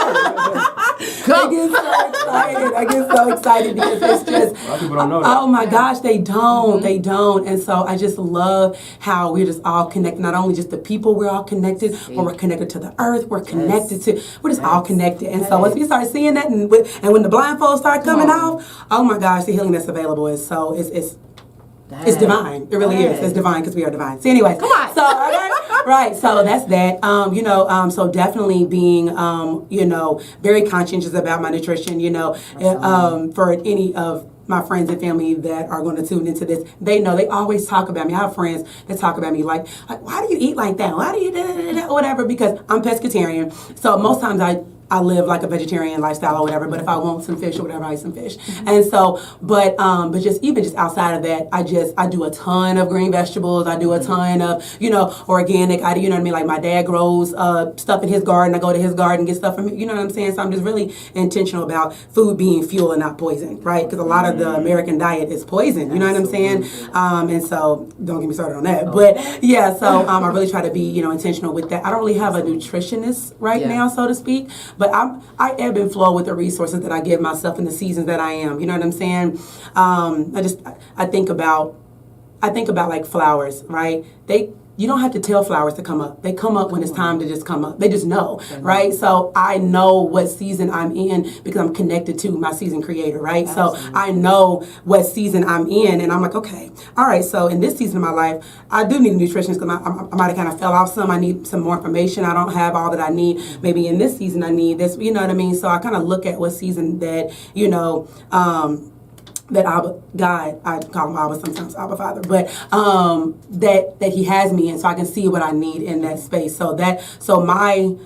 I get so excited because it's just, a lot of people don't know that. Oh my gosh, they don't. They don't. And so I just love how we're just all connected. Not only just the people, we're all connected, but we're connected to the earth. We're connected to, we're just all connected. And so once we start seeing that, and when the blindfolds start coming off, oh my gosh, the healing that's available is so, it's divine. It really is. It's divine because we are divine. So anyways. Come on. So, right. So that's that. So definitely being, very conscientious about my nutrition, for any of my friends and family that are going to tune into this, they know, they always talk about me. I have friends that talk about me like why do you eat like that? Why do you whatever? Because I'm pescatarian. So most times I live like a vegetarian lifestyle or whatever, but if I want some fish or whatever, I eat some fish. And so, but just outside of that, I do a ton of green vegetables. I do a ton of, organic. You know what I mean? Like my dad grows stuff in his garden. I go to his garden, get stuff from him. You know what I'm saying? So I'm just really intentional about food being fuel and not poison, right? Because a lot of the American diet is poison. You know what I'm saying? And so don't get me started on that. But yeah, so I really try to be, intentional with that. I don't really have a nutritionist right now, so to speak. But I ebb and flow with the resources that I give myself in the seasons that I am. You know what I'm saying? I think about like flowers, right? You don't have to tell flowers to come up. They come up when it's time to just come up. They just know, right? So I know what season I'm in because I'm connected to my season creator, right? Absolutely. So I know what season I'm in, and I'm like, okay, all right, so in this season of my life, I do need a nutritionist because I might have kind of fell off some. I need some more information. I don't have all that I need. Maybe in this season I need this, you know what I mean? So I kind of look at what season that, that Abba, God, I call him Abba sometimes, Abba Father, but that He has me in, so I can see what I need in that space. So my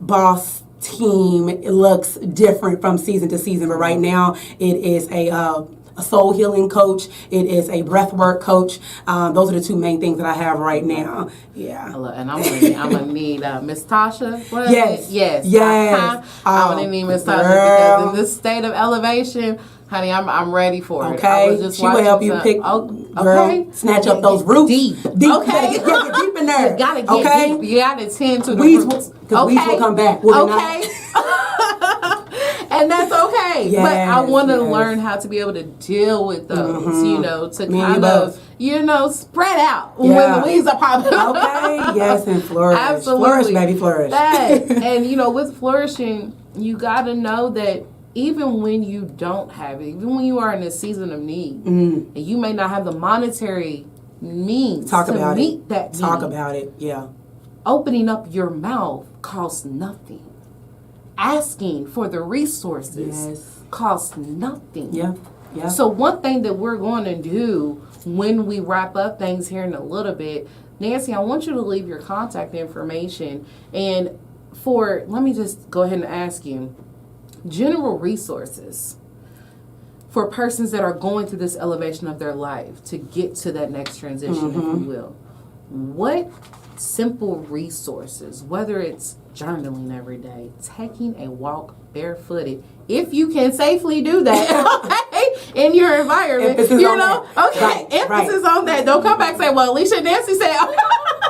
boss team, it looks different from season to season, but right now it is a soul healing coach. It is a breathwork coach. Those are the two main things that I have right now. Yeah. And I'm gonna need Miss Tasha. What Yes. Yes. Yes. I'm gonna need Miss Tasha because in this state of elevation, honey, I'm ready for it. I Okay, was just she will help you pick, girl, snatch up those roots. Deep. Okay, get deep in there. You gotta get deep. You gotta tend to the roots. Because weeds will come back. Okay. And that's okay. Yes, but I want to learn how to be able to deal with those, to kind of, spread out when the weeds are popping up. Okay, yes, and flourish. Absolutely. Flourish, baby, flourish. And, with flourishing, you got to know that even when you don't have it, even when you are in a season of need, and you may not have the monetary means to meet that need. Talk about it, yeah. Opening up your mouth costs nothing. Asking for the resources costs nothing. Yeah, yeah. So one thing that we're going to do when we wrap up things here in a little bit, Nancy, I want you to leave your contact information. And let me just go ahead and ask you, general resources for persons that are going through this elevation of their life to get to that next transition, if you will. What simple resources, whether it's journaling every day, taking a walk barefooted, if you can safely do that, in your environment, emphasis on that. Emphasis on that. Don't come back and say, well, Alyssia and Nancy said,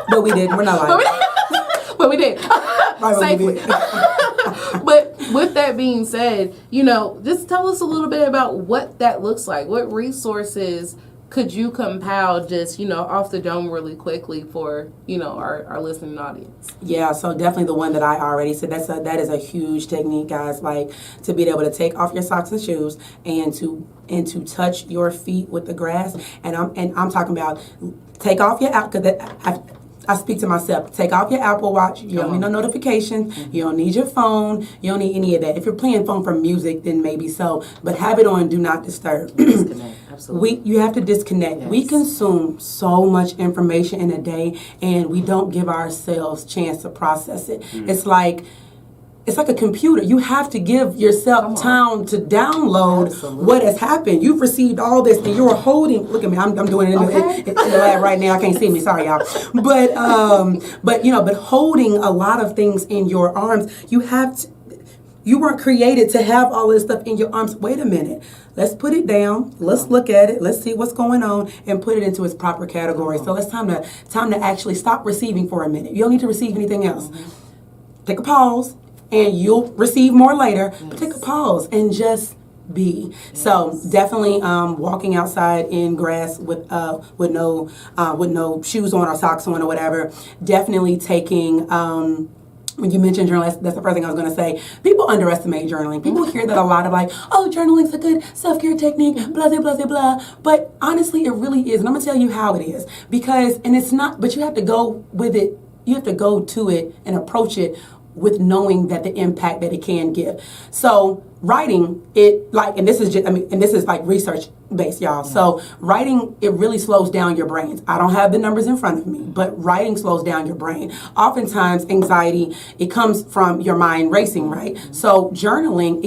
but we did. We're not lying. But we did. Safely. But with that being said, just tell us a little bit about what that looks like. What resources could you compile just, off the dome really quickly for, our listening audience? Yeah, so definitely the one that I already said, that is a huge technique, guys, like to be able to take off your socks and shoes and to touch your feet with the grass. And I'm talking about take off your I speak to myself. Take off your Apple Watch. You don't need no notifications. You don't need your phone. You don't need any of that. If you're playing phone for music, then maybe so. But have it on Do Not Disturb. Disconnect. Absolutely. You have to disconnect. Yes. We consume so much information in a day, and we don't give ourselves a chance to process it. It's like a computer. You have to give yourself time to download what has happened. You've received all this, and you're holding. Look at me. I'm doing it in the lab right now. I can't see me. Sorry, y'all. But holding a lot of things in your arms. You weren't created to have all this stuff in your arms. Wait a minute. Let's put it down. Let's look at it. Let's see what's going on and put it into its proper category. So it's time to actually stop receiving for a minute. You don't need to receive anything else. Take a pause. And you'll receive more later. But take a pause and just be. So definitely walking outside in grass with no shoes on or socks on or whatever. Definitely taking. When you mentioned journaling, that's the first thing I was going to say. People underestimate journaling. People hear that a lot of journaling's a good self-care technique, blah, blah, blah, blah, blah. But honestly, it really is. And I'm going to tell you how it is. And it's not, but you have to go with it. You have to go to it and approach it with knowing that the impact that it can give. So writing it, and this is like research based, y'all. So writing, it really slows down your brains. I don't have the numbers in front of me, but writing slows down your brain. Oftentimes anxiety, it comes from your mind racing, right? So journaling,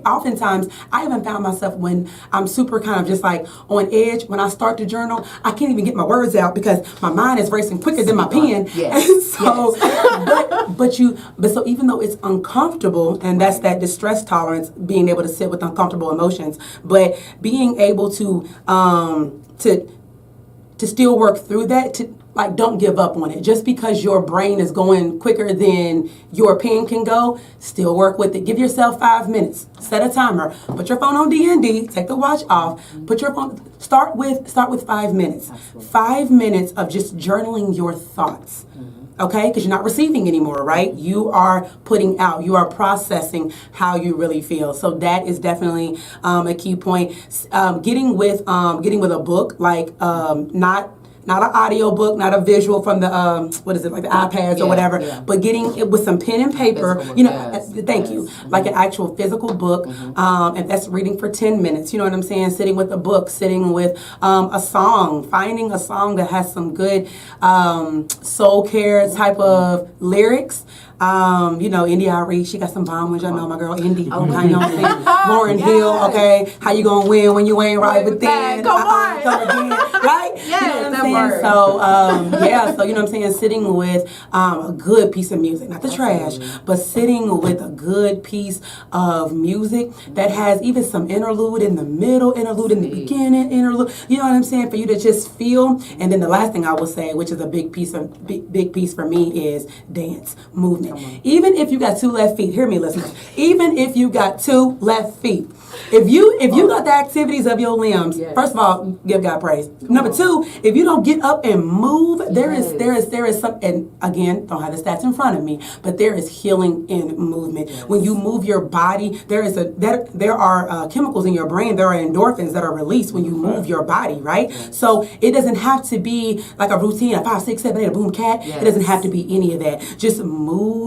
oftentimes I haven't found myself when I'm super kind of just like on edge, when I start to journal, I can't even get my words out because my mind is racing quicker than my pen. Yes. And so, so even though it's uncomfortable, and that's that distress tolerance, being able to sit with uncomfortable emotions, but being able to still work through that, don't give up on it. Just because your brain is going quicker than your pen can go, still work with it. Give yourself 5 minutes. Set a timer. Put your phone on D&D. Take the watch off. Put your phone. Start with 5 minutes. Absolutely. 5 minutes of just journaling your thoughts. Okay, because you're not receiving anymore, right? You are putting out, you are processing how you really feel. So that is definitely a key point. Getting with a book, not not an audio book, not a visual from the what is it, like the iPads or whatever, but getting it with some pen and paper. You know, thank you, like an actual physical book. And that's reading for 10 minutes. You know what I'm saying? Sitting with a book, sitting with a song, finding a song that has some good soul care type of lyrics. You know, Indy Ari, she got some bomb ones. Y'all know my girl Indy. Oh, you know what I'm saying? Lauryn Hill, okay. How you gonna win when you ain't right within? Come on. Come again, right? Yes, you know what I'm that saying? word. So, yeah, so you know what I'm saying? Sitting with a good piece of music, not the trash, but sitting with a good piece of music that has even some interlude in the middle, interlude in the beginning, interlude. You know what I'm saying? For you to just feel. And then the last thing I will say, which is a big piece for me, is dance, movement. Even if you got 2 left feet, hear me, listeners. Even if you got 2 left feet, if you got the activities of your limbs, first of all, give God praise. Number 2, if you don't get up and move, there is some. And again, don't have the stats in front of me, but there is healing in movement. When you move your body, there are chemicals in your brain. There are endorphins that are released when you move your body, right? So it doesn't have to be like a routine, a 5, 6, 7, 8, a boom cat. It doesn't have to be any of that. Just move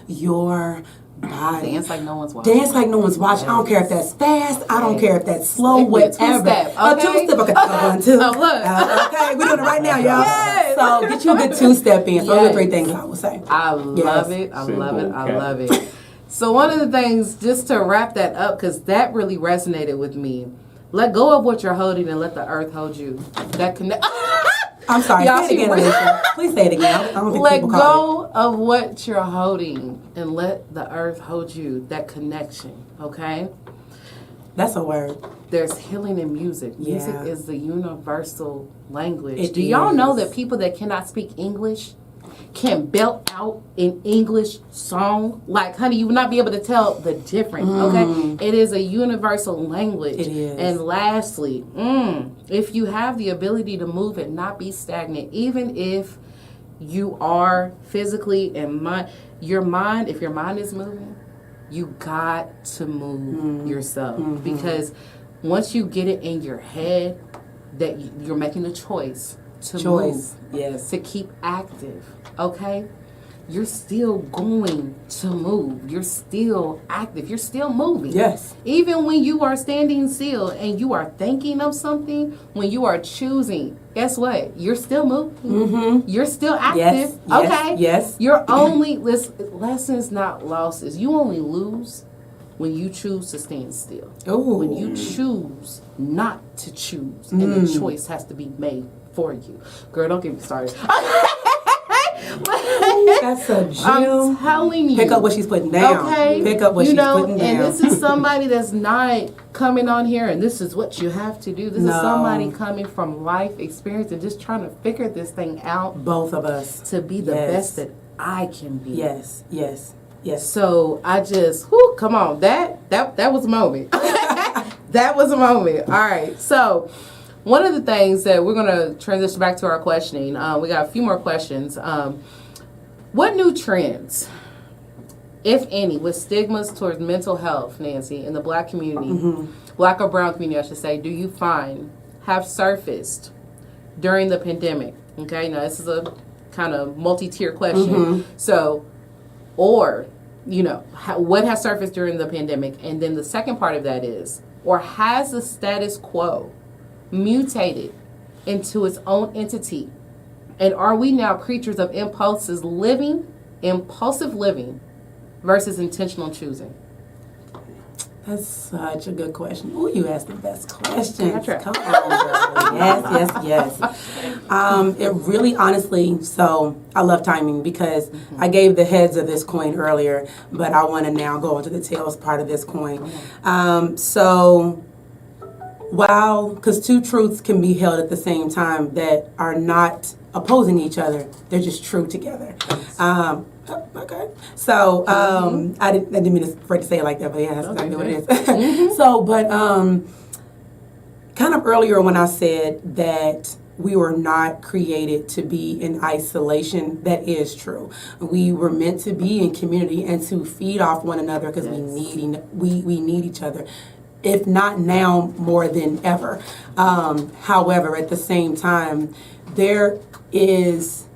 your body. Dance like no one's watching. Dance like no one's watching. I don't care if that's fast. I don't care if that's slow. Whatever. Two-step, A two-step. Okay. 1, 2. Oh, look. Okay, we're doing it right now, y'all. Yes. So get you a good 2-step in. So those are 3 things I would say. I love it. I love it. I love it. So one of the things, just to wrap that up, because that really resonated with me. Let go of what you're holding and let the earth hold you. That connect. I'm sorry. Say it again, Alyssia. Please say it again. I don't think let people caught go of what you're holding and let the earth hold you. That connection, okay? That's a word. There's healing in music. Yeah. Music is the universal language. It Do y'all is. know that people that cannot speak English can belt out an English song? Like, honey, you will not be able to tell the difference, okay? It is a universal language. It is. And lastly, if you have the ability to move and not be stagnant, even if you are physically and if your mind is moving, you got to move yourself. Because once you get it in your head that you're making a choice to move, to keep active, okay? You're still going to move. You're still active. You're still moving. Yes. Even when you are standing still and you are thinking of something, when you are choosing, guess what? You're still moving. You're still active. Okay? Yes. You're only, lessons not losses. You only lose when you choose to stand still. Ooh. When you choose not to choose, and the choice has to be made for you. Girl, don't get me started. That's a gem. I'm telling you. Pick up what she's putting down. Okay. Pick up what she's putting down. And this is somebody that's not coming on here and this is what you have to do. This is somebody coming from life experience and just trying to figure this thing out. Both of us. To be the best that I can be. Yes. So I just, come on. That was a moment. That was a moment. All right. So one of the things that we're going to transition back to our questioning, we got a few more questions. What new trends, if any, with stigmas towards mental health, Nancy, in the Black community, Black or brown community, I should say, do you find have surfaced during the pandemic? Okay, now this is a kind of multi-tier question. So, or, what has surfaced during the pandemic? And then the second part of that is, or has the status quo mutated into its own entity? And are we now creatures of impulsive living versus intentional choosing? That's such a good question. Oh, you asked the best questions. Come on, girl. Yes. It really, honestly, so I love timing because I gave the heads of this coin earlier, but I want to now go into the tails part of this coin. So while, because 2 truths can be held at the same time that are not opposing each other, they're just true together. Okay. So I didn't mean to say it like that, but yeah, that's exactly what it is. So, but kind of earlier when I said that we were not created to be in isolation, that is true. We were meant to be in community and to feed off one another because we need each other. if not now, more than ever. However, at the same time, there is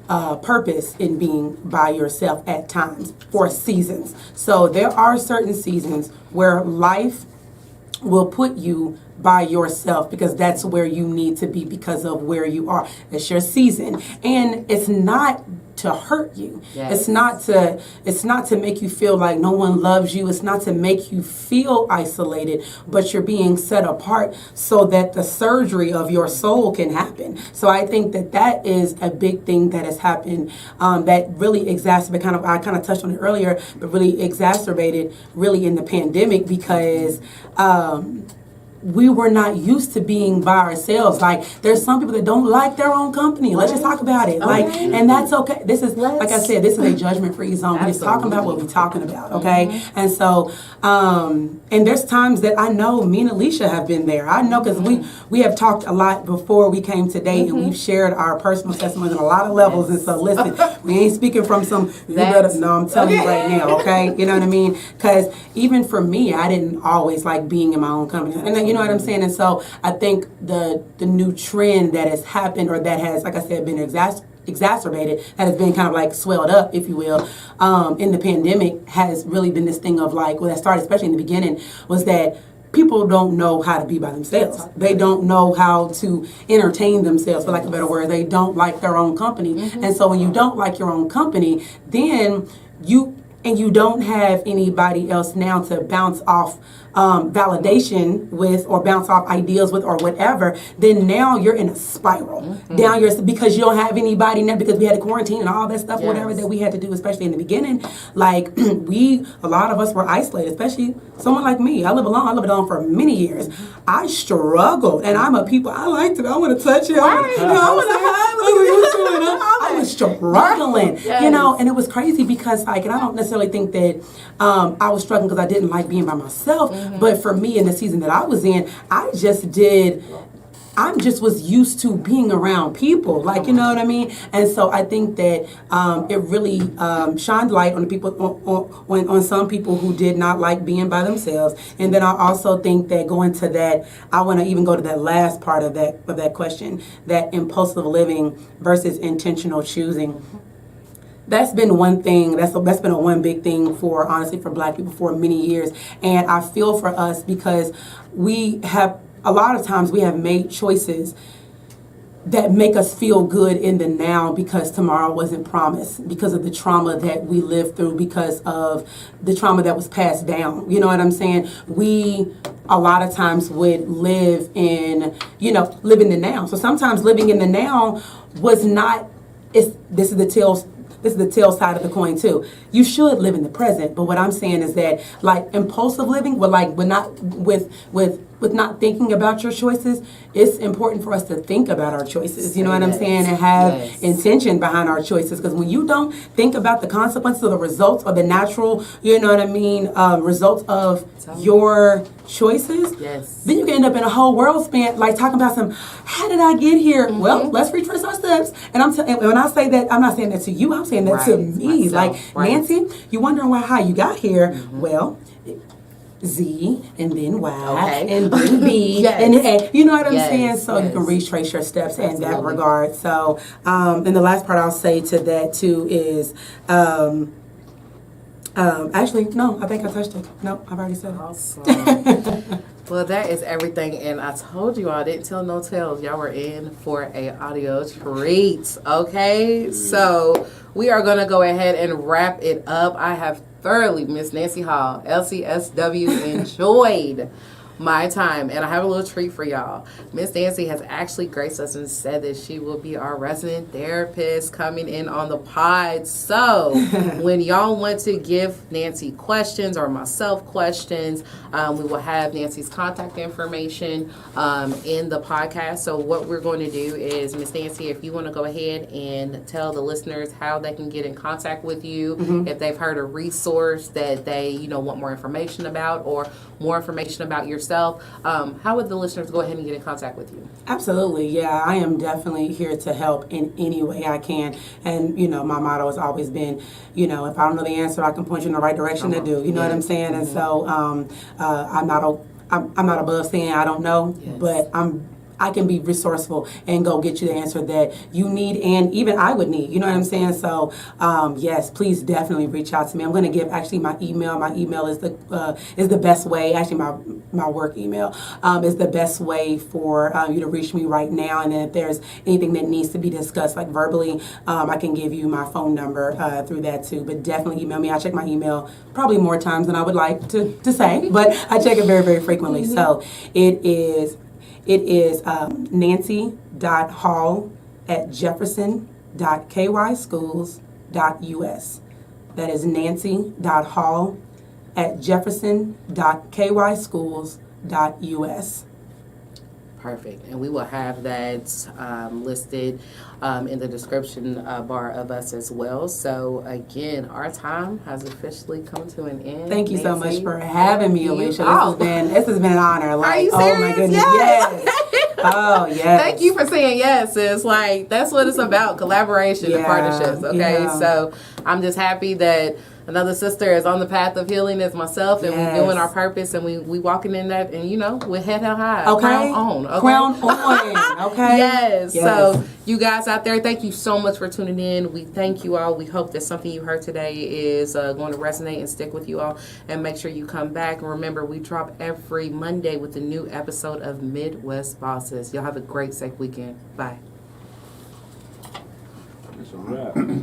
purpose in being by yourself at times for seasons. So there are certain seasons where life will put you by yourself because that's where you need to be because of where you are. It's your season, and it's not to hurt you. Yes. It's not to make you feel like no one loves you. It's not to make you feel isolated, but you're being set apart so that the surgery of your soul can happen. So I think that is a big thing that has happened that really exacerbated, I kind of touched on it earlier, but really exacerbated really in the pandemic because we were not used to being by ourselves. Like, there's some people that don't like their own company. Let's just talk about it. Like, and that's okay. This is, like I said, this is a judgment-free zone. We're just talking about what we're talking about, okay? And so, and there's times that I know me and Alyssia have been there. I know because we have talked a lot before we came today, and we've shared our personal testimonies on a lot of levels. And so, listen, we ain't speaking from some, I'm telling you right now, okay? You know what I mean? Because even for me, I didn't always like being in my own company. And you know what I'm saying? And so I think the new trend that has happened, or that has, like I said, been exacerbated, that has been kind of like swelled up, if you will, in the pandemic, has really been this thing of like, that started especially in the beginning, was that people don't know how to be by themselves. They don't know how to entertain themselves, for lack of a better word. They don't like their own company. And so when you don't like your own company, then you don't have anybody else now to bounce off validation with, or bounce off ideas with, or whatever, then now you're in a spiral. Down because you don't have anybody now, because we had to quarantine and all that stuff, whatever that we had to do, especially in the beginning. Like, a lot of us were isolated, especially someone like me. I live alone for many years. I struggled, and I'm a people, I liked it. I want to touch it. I want to hug. I was struggling, you know, and it was crazy because, like, and I don't necessarily think that I was struggling because I didn't like being by myself. But for me, in the season that I was in, I just was used to being around people, like, you know what I mean? And so I think that it really shined light on the people, on some people who did not like being by themselves. And then I also think that going to that, I want to even go to that last part of that question, that impulsive living versus intentional choosing. That's been one thing, that's been a one big thing for, honestly, for Black people for many years. And I feel for us because a lot of times we have made choices that make us feel good in the now because tomorrow wasn't promised, because of the trauma that we lived through, because of the trauma that was passed down. You know what I'm saying? We, a lot of times, would live in the now. So sometimes living in the now was not, this is the tail side of the coin too. You should live in the present, but what I'm saying is that, like, impulsive living, with not thinking about your choices, it's important for us to think about our choices. You know what I'm saying? And have intention behind our choices. Because when you don't think about the consequences or the results or the natural, you know what I mean, results of your choices, then you can end up in a whole world span, like talking about how did I get here? Well, let's retrace our steps. And when I say that, I'm not saying that to you, I'm saying that to me. Myself. Like, Nancy, you wondering how you got here? Well, Z, and then Y, and then B, and then A. You know what I'm saying? So you can retrace your steps in that regard. So, and the last part I'll say to that too is, actually, no, I think I touched it. No, I've already said it. Awesome. Well, that is everything, and I told you I didn't tell no tales. Y'all were in for a audio treat, okay? So we are going to go ahead and wrap it up. I have thoroughly, Miss Nancy Hall, LCSW, enjoyed my time, and I have a little treat for y'all. Miss Nancy has actually graced us and said that she will be our resident therapist coming in on the pod. So when y'all want to give Nancy questions or myself questions, we will have Nancy's contact information in the podcast. So what we're going to do is, Miss Nancy, if you want to go ahead and tell the listeners how they can get in contact with you, if they've heard a resource that they want more information about, or more information about yourself, how would the listeners go ahead and get in contact with you? Absolutely, yeah. I am definitely here to help in any way I can. And, my motto has always been, if I don't know the answer, I can point you in the right direction to do. You know what I'm saying? And so I'm not I'm not above saying I don't know, Yes. but I can be resourceful and go get you the answer that you need and even I would need. You know what I'm saying? So yes, please definitely reach out to me. I'm going to give actually my email. My email is the best way. Actually, my work email is the best way for you to reach me right now. And then if there's anything that needs to be discussed, like verbally, I can give you my phone number through that too. But definitely email me. I check my email probably more times than I would like to say, but I check it very, very frequently. So it is nancy.hall@jefferson.kyschools.us. That is nancy.hall@jefferson.kyschools.us. Perfect. And we will have that listed in the description bar of us as well. So again, our time has officially come to an end. Thank you so Nancy, much for having me, thank you. Alyssia. This has been an honor. Like, Are you oh my serious? goodness, Yes. Oh yes. Thank you for saying yes. It's like that's what it's about, collaboration and partnerships. Okay, so I'm just happy that another sister is on the path of healing as myself, and we're doing our purpose, and we walking in that, and with head held high, crown on, okay? Crown on, okay? Yes. So you guys out there, thank you so much for tuning in. We thank you all. We hope that something you heard today is going to resonate and stick with you all, and make sure you come back. And remember, we drop every Monday with a new episode of Midwest Bosses. Y'all have a great, safe weekend. Bye. That's all right.